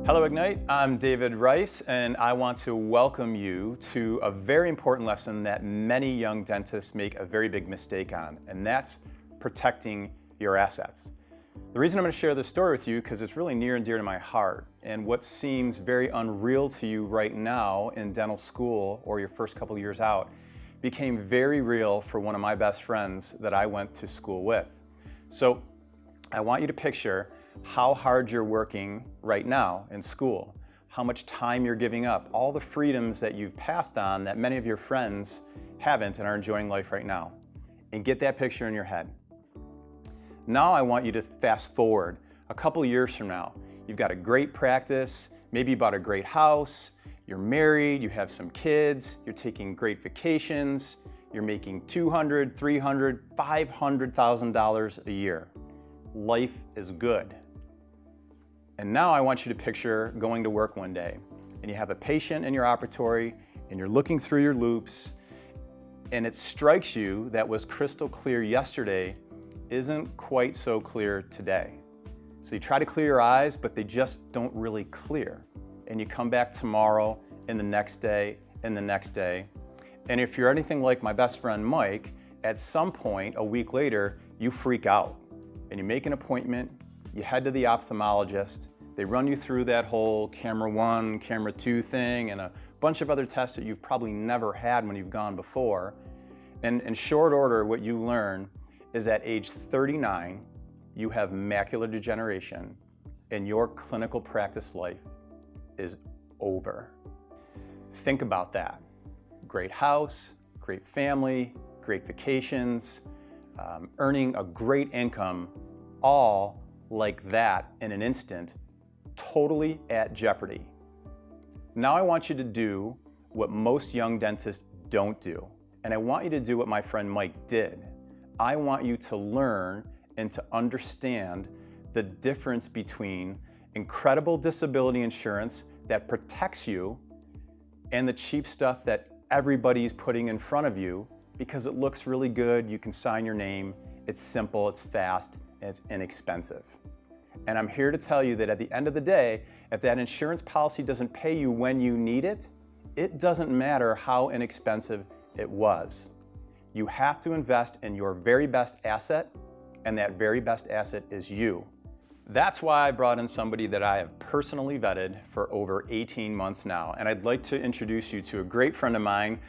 Hello Ignite, I'm David Rice and I want to welcome you to a very important lesson that many young dentists make a very big mistake on, and that's protecting your assets. The reason I'm going to share this story with you because it's really near and dear to my heart, and what seems very unreal to you right now in dental school or your first couple years out became very real for one of my best friends that I went to school with. So I want you to picture how hard you're working right now in school, how much time you're giving up, all the freedoms that you've passed on that many of your friends haven't and are enjoying life right now. And get that picture in your head. Now I want you to fast forward a couple years from now. You've got a great practice, maybe you bought a great house, you're married, you have some kids, you're taking great vacations, you're making $200,000, $300,000, $500,000 a year. Life is good. And now I want you to picture going to work one day and you have a patient in your operatory and you're looking through your loupes and it strikes you that was crystal clear yesterday isn't quite so clear today. So you try to clear your eyes, but they just don't really clear. And you come back tomorrow and the next day and the next day. And if you're anything like my best friend Mike, at some point a week later, you freak out and you make an appointment. You head to the ophthalmologist, they run you through that whole camera 1, camera 2 thing and a bunch of other tests that you've probably never had when you've gone before. And in short order, what you learn is at age 39, you have macular degeneration and your clinical practice life is over. Think about that. Great house, great family, great vacations, earning a great income, all like that in an instant, totally at jeopardy. Now I want you to do what most young dentists don't do, and I want you to do what my friend Mike did. I want you to learn and to understand the difference between incredible disability insurance that protects you and the cheap stuff that everybody's putting in front of you because it looks really good, you can sign your name, it's simple, it's fast, and it's inexpensive. And I'm here to tell you that at the end of the day, if that insurance policy doesn't pay you when you need it, it doesn't matter how inexpensive it was. You have to invest in your very best asset, and that very best asset is you. That's why I brought in somebody that I have personally vetted for over 18 months now. And I'd like to introduce you to a great friend of mine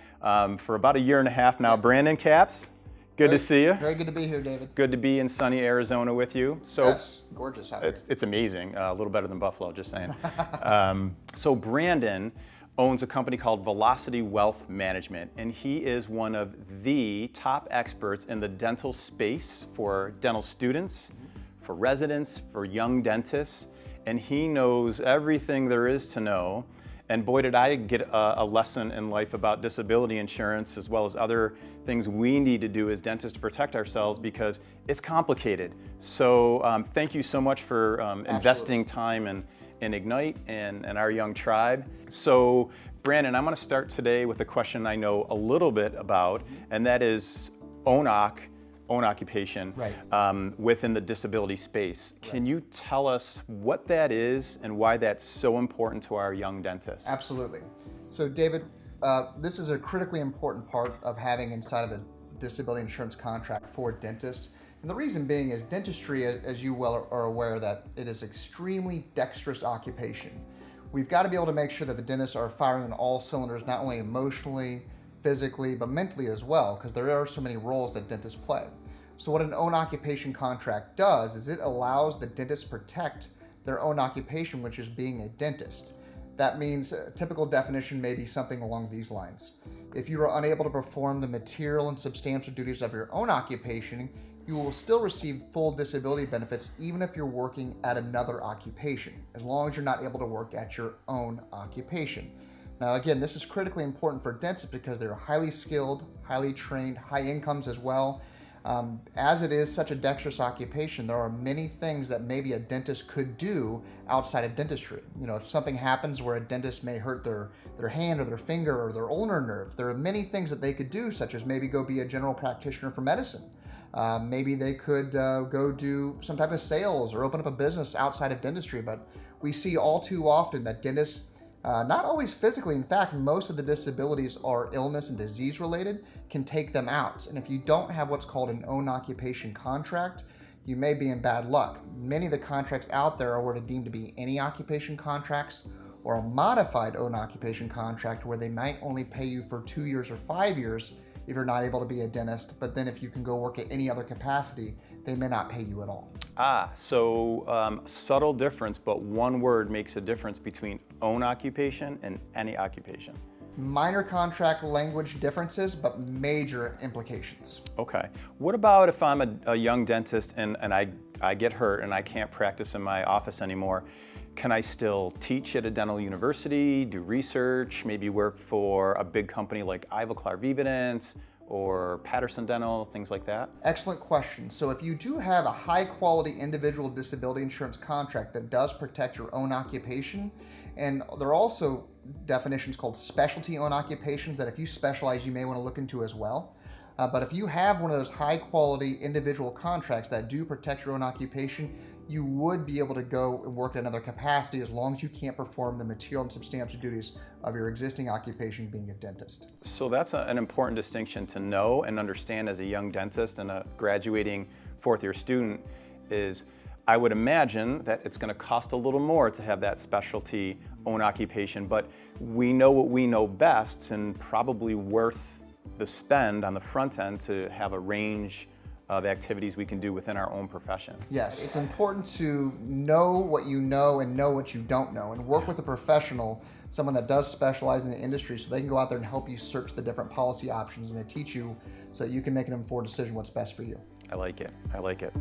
for about a year and a half now, Brandon Capps. Good to see you. Very good to be here, David. Good to be in sunny Arizona with you. So yes, gorgeous out here. It's amazing. A little better than Buffalo, just saying. So Brandon owns a company called Velocity Wealth Management, and he is one of the top experts in the dental space for dental students, for residents, for young dentists, and he knows everything there is to know. And boy, did I get a lesson in life about disability insurance as well as other things we need to do as dentists to protect ourselves because it's complicated. So thank you so much for investing time in Ignite and our young tribe. So Brandon, I'm going to start today with a question I know a little bit about, and that is own occupation, right. Within the disability space. Right. Can you tell us what that is and why that's so important to our young dentists? Absolutely. So David, this is a critically important part of having inside of a disability insurance contract for dentists. And the reason being is dentistry, as you well are aware, that it is extremely dexterous occupation. We've got to be able to make sure that the dentists are firing on all cylinders, not only emotionally, physically, but mentally as well, because there are so many roles that dentists play. So what an own occupation contract does is it allows the dentist to protect their own occupation, which is being a dentist. That means a typical definition may be something along these lines. If you are unable to perform the material and substantial duties of your own occupation, you will still receive full disability benefits even if you're working at another occupation, as long as you're not able to work at your own occupation. Now again, this is critically important for dentists because they're highly skilled, highly trained, high incomes as well. As it is such a dexterous occupation, there are many things that maybe a dentist could do outside of dentistry. You know, if something happens where a dentist may hurt their hand or their finger or their ulnar nerve, there are many things that they could do, such as maybe go be a general practitioner for medicine. Maybe they could go do some type of sales or open up a business outside of dentistry. But we see all too often that dentists, not always physically, in fact, most of the disabilities are illness and disease related, can take them out. And if you don't have what's called an own occupation contract, you may be in bad luck. Many of the contracts out there are what are deemed to be any occupation contracts, or a modified own occupation contract where they might only pay you for 2 years or 5 years if you're not able to be a dentist, but then if you can go work at any other capacity, they may not pay you at all. So subtle difference, but one word makes a difference between own occupation and any occupation. Minor contract language differences, but major implications. Okay. What about if I'm a young dentist and I get hurt and I can't practice in my office anymore? Can I still teach at a dental university, do research, maybe work for a big company like Ivoclar Vivadent or Patterson Dental, things like that? Excellent question. So if you do have a high quality individual disability insurance contract that does protect your own occupation, and there are also definitions called specialty own occupations that if you specialize, you may want to look into as well. But if you have one of those high quality individual contracts that do protect your own occupation, you would be able to go and work at another capacity as long as you can't perform the material and substantial duties of your existing occupation being a dentist. So that's an important distinction to know and understand as a young dentist and a graduating fourth year student is I would imagine that it's going to cost a little more to have that specialty own occupation, but we know what we know best and probably worth the spend on the front end to have a range of activities we can do within our own profession. Yes, it's important to know what you know and know what you don't know and work with a professional, someone that does specialize in the industry so they can go out there and help you search the different policy options and to teach you so that you can make an informed decision what's best for you. I like it. I like it.